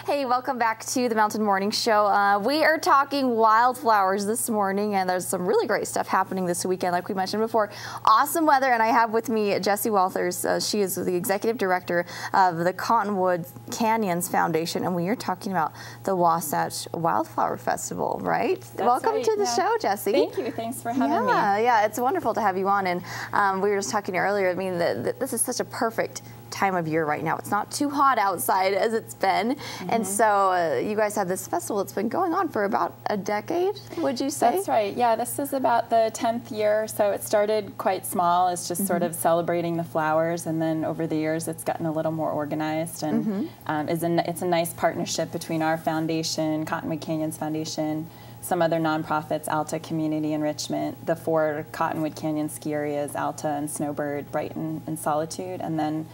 Hey, welcome back to the Mountain Morning Show. We are talking wildflowers this morning, and there's some really great stuff happening this weekend, like we mentioned before. Awesome weather, and I have with me Jessie Walters. She is the executive director of the Cottonwood Canyons Foundation, and we are talking about the Wasatch Wildflower Festival, right? Welcome to the show, Jessie. Thank you. Thanks for having me. Yeah, it's wonderful to have you on. And we were just talking earlier. I mean, this is such a perfect time of year right now. It's not too hot outside as it's been, and so you guys have this festival. It's been going on for about a decade, would you say? That's right. Yeah, this is about the 10th year, so it started quite small as just sort of celebrating the flowers, and then over the years it's gotten a little more organized, and it's a nice partnership between our foundation, Cottonwood Canyons Foundation, some other nonprofits, Alta Community Enrichment, the 4 Cottonwood Canyon ski areas, Alta and Snowbird, Brighton and Solitude, and then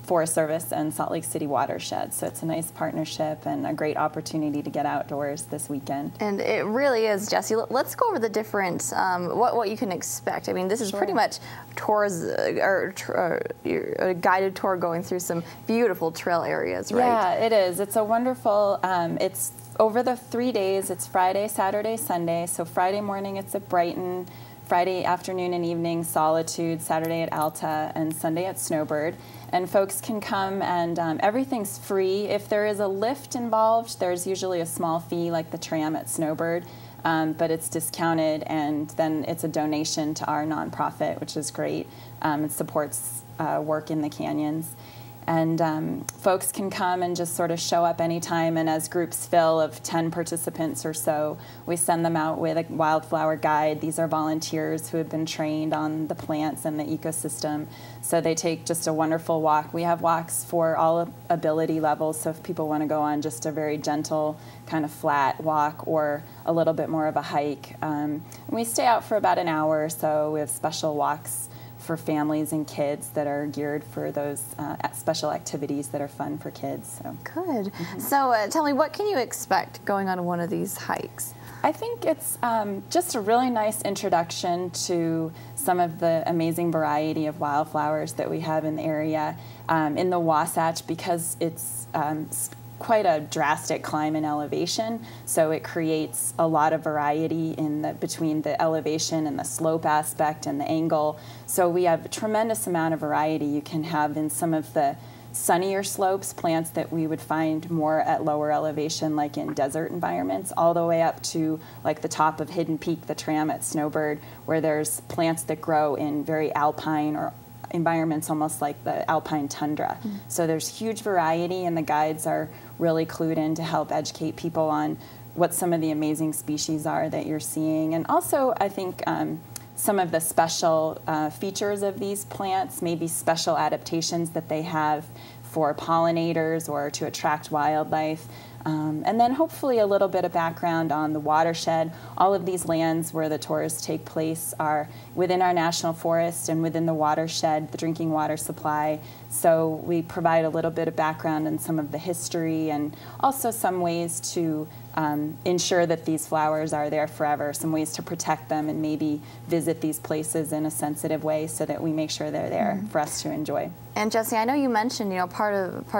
Forest Service and Salt Lake City Watershed. So it's a nice partnership and a great opportunity to get outdoors this weekend. And it really is, Jessie. Let's go over the different, what you can expect. I mean, this is pretty much tours, a guided tour going through some beautiful trail areas, right? Yeah, it is. It's a wonderful, it's over the 3 days. It's Friday, Saturday, Sunday. So Friday morning it's at Brighton, Friday afternoon and evening, Solitude, Saturday at Alta, and Sunday at Snowbird. And folks can come, and everything's free. If there is a lift involved, there's usually a small fee like the tram at Snowbird, but it's discounted, and then it's a donation to our nonprofit, which is great. It supports work in the canyons. And folks can come and just sort of show up anytime, and as groups fill of 10 participants or so, we send them out with a wildflower guide. These are volunteers who have been trained on the plants and the ecosystem, so they take just a wonderful walk. We have walks for all ability levels, so if people want to go on just a very gentle kind of flat walk or a little bit more of a hike. We stay out for about an hour, so we have special walks for families and kids that are geared for those special activities that are fun for kids. So. Good. So tell me, what can you expect going on one of these hikes? I think it's just a really nice introduction to some of the amazing variety of wildflowers that we have in the area. In the Wasatch, because it's quite a drastic climb in elevation, so it creates a lot of variety between the elevation and the slope aspect and the angle. So we have a tremendous amount of variety. You can have in some of the sunnier slopes plants that we would find more at lower elevation, like in desert environments, all the way up to like the top of Hidden Peak, the tram at Snowbird, where there's plants that grow in very alpine or environments almost like the alpine tundra. So there's huge variety, and the guides are really clued in to help educate people on what some of the amazing species are that you're seeing. And also, I think some of the special features of these plants, maybe special adaptations that they have for pollinators or to attract wildlife. And then hopefully a little bit of background on the watershed. All of these lands where the tours take place are within our national forest and within the watershed, the drinking water supply. So we provide a little bit of background in some of the history, and also some ways to ensure that these flowers are there forever, some ways to protect them, and maybe visit these places in a sensitive way so that we make sure they're there for us to enjoy. And Jessie, I know you mentioned, part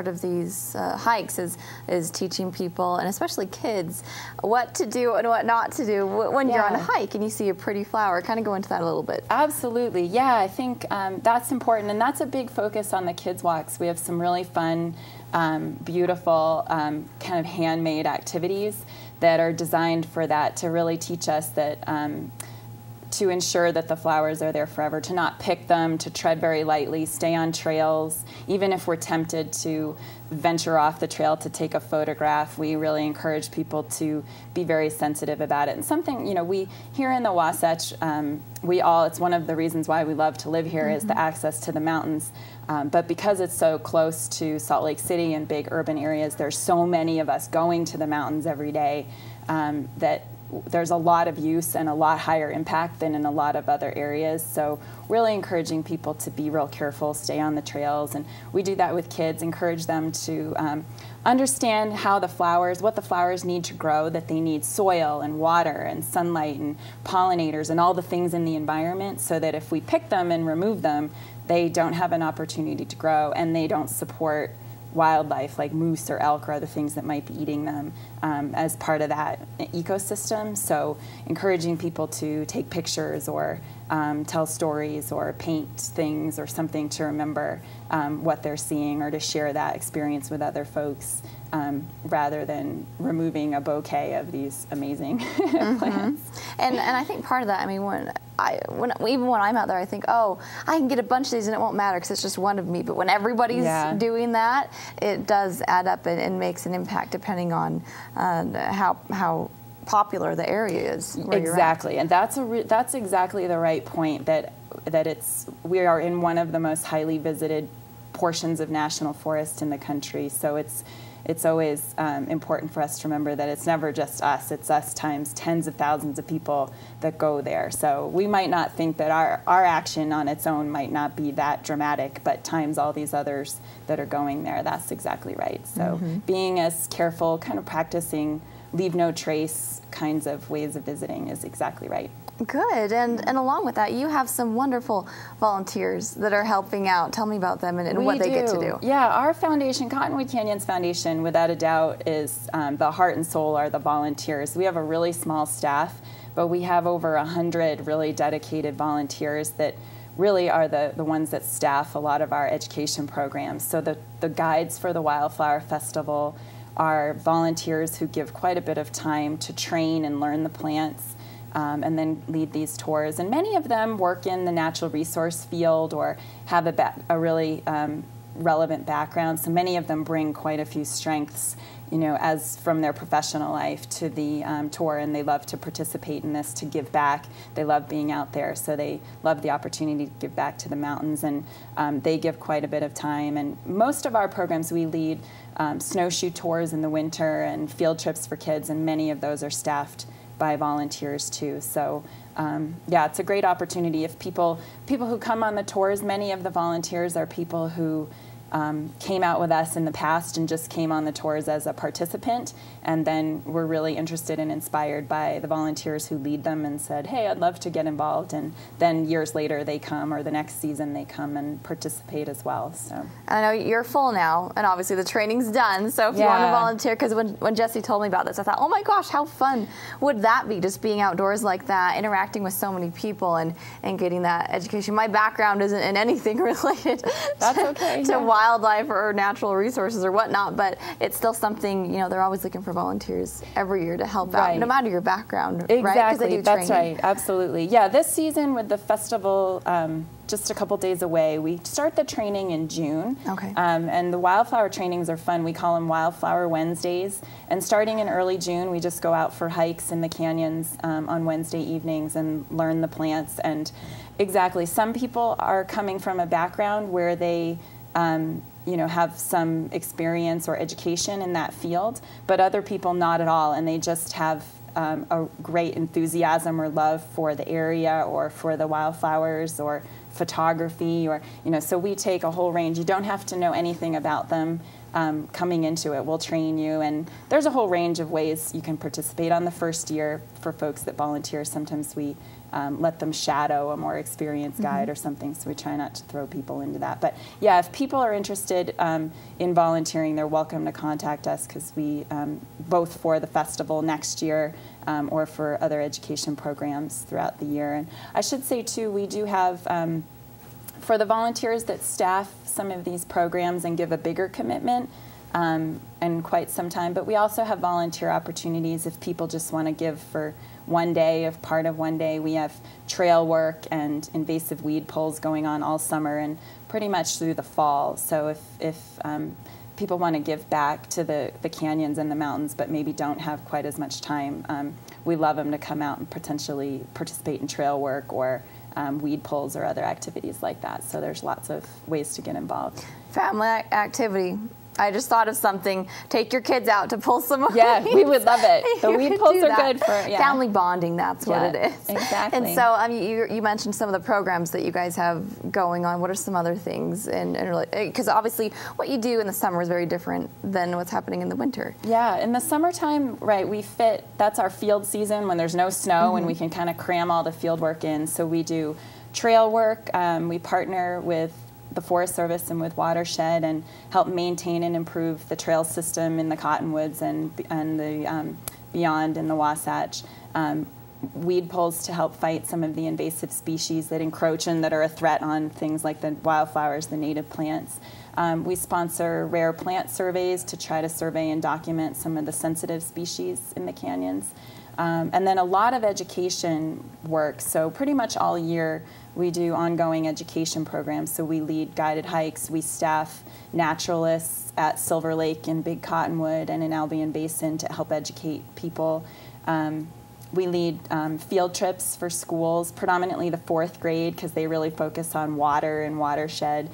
of these hikes is teaching people, and especially kids, what to do and what not to do when you're on a hike and you see a pretty flower. Kind of go into that a little bit. Absolutely, yeah. I think that's important, and that's a big focus on the kids' walks. We have some really fun, beautiful, kind of handmade activities that are designed for that, to really teach us that to ensure that the flowers are there forever, to not pick them, to tread very lightly, stay on trails. Even if we're tempted to venture off the trail to take a photograph, we really encourage people to be very sensitive about it. And something, we here in the Wasatch, it's one of the reasons why we love to live here is the access to the mountains. But because it's so close to Salt Lake City and big urban areas, there's so many of us going to the mountains every day that there's a lot of use and a lot higher impact than in a lot of other areas. So really encouraging people to be real careful, stay on the trails. And we do that with kids, encourage them to understand how what the flowers need to grow, that they need soil and water and sunlight and pollinators and all the things in the environment, so that if we pick them and remove them, they don't have an opportunity to grow, and they don't support wildlife like moose or elk or other things that might be eating them as part of that ecosystem. So encouraging people to take pictures or tell stories or paint things or something to remember what they're seeing, or to share that experience with other folks, rather than removing a bouquet of these amazing plants. And I think part of that, I mean, even when I'm out there, I think, oh, I can get a bunch of these and it won't matter because it's just one of me. But when everybody's doing that, it does add up and makes an impact depending on how popular the area is. Exactly, and that's exactly the right point. That we are in one of the most highly visited portions of national forest in the country. So it's always important for us to remember that it's never just us. It's us times tens of thousands of people that go there. So we might not think that our action on its own might not be that dramatic, but times all these others that are going there, that's exactly right. So being as careful, kind of practicing leave no trace kinds of ways of visiting is exactly right. Good. And along with that, you have some wonderful volunteers that are helping out. Tell me about them and what they get to do. Yeah, our foundation, Cottonwood Canyons Foundation, without a doubt, is the heart and soul are the volunteers. We have a really small staff, but we have over 100 really dedicated volunteers that really are the ones that staff a lot of our education programs. So the guides for the Wildflower Festival are volunteers who give quite a bit of time to train and learn the plants, and then lead these tours. And many of them work in the natural resource field or have a really relevant background. So many of them bring quite a few strengths, as from their professional life to the tour, and they love to participate in this, to give back. They love being out there, so they love the opportunity to give back to the mountains, and they give quite a bit of time. And most of our programs, we lead snowshoe tours in the winter and field trips for kids, and many of those are staffed by volunteers too. So it's a great opportunity. If people who come on the tours, many of the volunteers are people who came out with us in the past and just came on the tours as a participant, and then were really interested and inspired by the volunteers who lead them and said, hey, I'd love to get involved. And then years later they come, or the next season they come and participate as well. So I know you're full now, and obviously the training's done, so if you want to volunteer, because when Jesse told me about this, I thought, oh my gosh, how fun would that be, just being outdoors like that, interacting with so many people and getting that education. My background isn't in anything related to wildlife or natural resources or whatnot, but it's still something, they're always looking for volunteers every year to help out, no matter your background. Exactly, right? That's right, absolutely. Yeah, this season with the festival just a couple days away, we start the training in June. Okay. And the wildflower trainings are fun. We call them Wildflower Wednesdays. And starting in early June, we just go out for hikes in the canyons on Wednesday evenings and learn the plants. And exactly, some people are coming from a background where they have some experience or education in that field, but other people not at all, and they just have a great enthusiasm or love for the area or for the wildflowers or photography, or so we take a whole range. You don't have to know anything about them coming into it. We'll train you, and there's a whole range of ways you can participate. On the first year, for folks that volunteer, sometimes we let them shadow a more experienced guide or something, so we try not to throw people into that. But yeah, if people are interested in volunteering, they're welcome to contact us, because we, both for the festival next year or for other education programs throughout the year. And I should say too, we do have, for the volunteers that staff some of these programs and give a bigger commitment, and quite some time, but we also have volunteer opportunities if people just want to give for one day, of part of one day. We have trail work and invasive weed pulls going on all summer and pretty much through the fall. So if people want to give back to the canyons and the mountains but maybe don't have quite as much time, we love them to come out and potentially participate in trail work or weed pulls or other activities like that. So there's lots of ways to get involved. Family activity. I just thought of something. Take your kids out to pull some weeds. Yeah, we would love it. The weed pulls are good for family bonding. That's what it is. Exactly. And so, you mentioned some of the programs that you guys have going on. What are some other things? And because obviously, what you do in the summer is very different than what's happening in the winter. Yeah, in the summertime, right? We fit. That's our field season when there's no snow and we can kind of cram all the field work in. So we do trail work. We partner with the Forest Service and with Watershed, and help maintain and improve the trail system in the Cottonwoods and the beyond in the Wasatch. Weed pulls to help fight some of the invasive species that encroach and that are a threat on things like the wildflowers, the native plants. We sponsor rare plant surveys to try to survey and document some of the sensitive species in the canyons. And then a lot of education work. So pretty much all year we do ongoing education programs. So we lead guided hikes, we staff naturalists at Silver Lake and Big Cottonwood and in Albion Basin to help educate people. We lead field trips for schools, predominantly the 4th grade, because they really focus on water and watershed.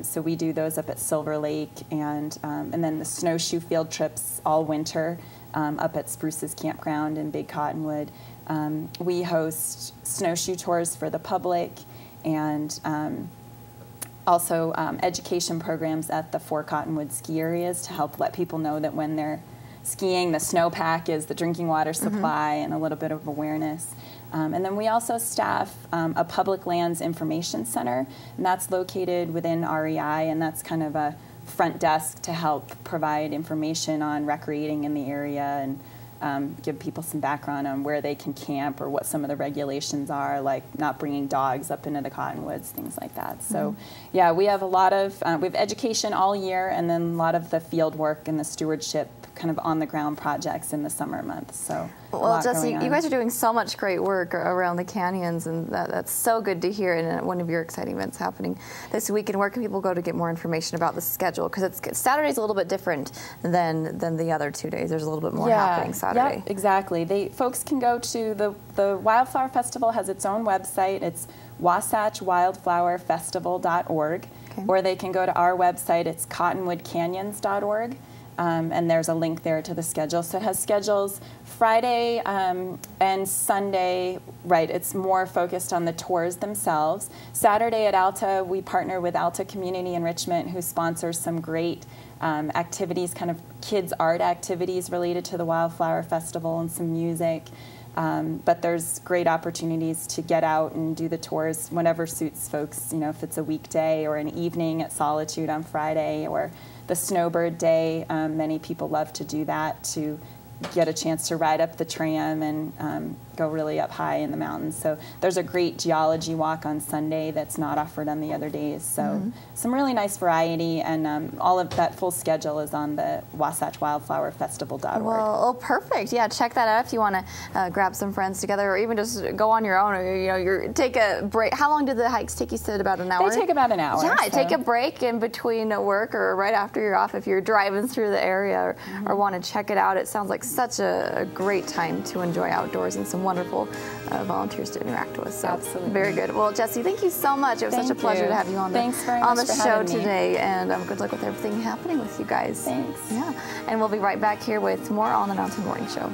So we do those up at Silver Lake, and then the snowshoe field trips all winter up at Spruce's Campground in Big Cottonwood. We host snowshoe tours for the public, and also education programs at the 4 Cottonwood ski areas to help let people know that when they're skiing, the snowpack is the drinking water supply, and a little bit of awareness. And then we also staff a public lands information center, and that's located within REI, and that's kind of a front desk to help provide information on recreating in the area and give people some background on where they can camp or what some of the regulations are, like not bringing dogs up into the Cottonwoods, things like that. So yeah, we have a lot of, we have education all year, and then a lot of the field work and the stewardship kind of on the ground projects in the summer months. So well, Jesse, you guys are doing so much great work around the canyons, and that's so good to hear. And one of your exciting events happening this week. And where can people go to get more information about the schedule? Because Saturday's a little bit different than the other 2 days. There's a little bit more happening Saturday. Yeah, exactly. Folks can go to the Wildflower Festival has its own website. It's wasatchwildflowerfestival.org, or they can go to our website. It's cottonwoodcanyons.org. And there's a link there to the schedule. So it has schedules Friday and Sunday, right, it's more focused on the tours themselves. Saturday at Alta, we partner with Alta Community Enrichment, who sponsors some great activities, kind of kids' art activities related to the Wildflower Festival and some music. But there's great opportunities to get out and do the tours whenever suits folks, you know, if it's a weekday or an evening at Solitude on Friday, or the Snowbird Day. Many people love to do that, to get a chance to ride up the tram and go really up high in the mountains. So there's a great geology walk on Sunday that's not offered on the other days. So some really nice variety, and all of that full schedule is on the WasatchWildflowerFestival.org. Well, perfect. Yeah, check that out if you want to grab some friends together, or even just go on your own. Or, you know, take a break. How long do the hikes take? You said about an hour. They take about an hour. Yeah, so take a break in between work or right after you're off if you're driving through the area or want to check it out. It sounds like such a great time to enjoy outdoors, and some wonderful volunteers to interact with. So absolutely. Very good. Well, Jesse, thank you so much. It was such a pleasure to have you on the show today, and good luck with everything happening with you guys. Thanks. Yeah, and we'll be right back here with more on the Mountain Morning Show.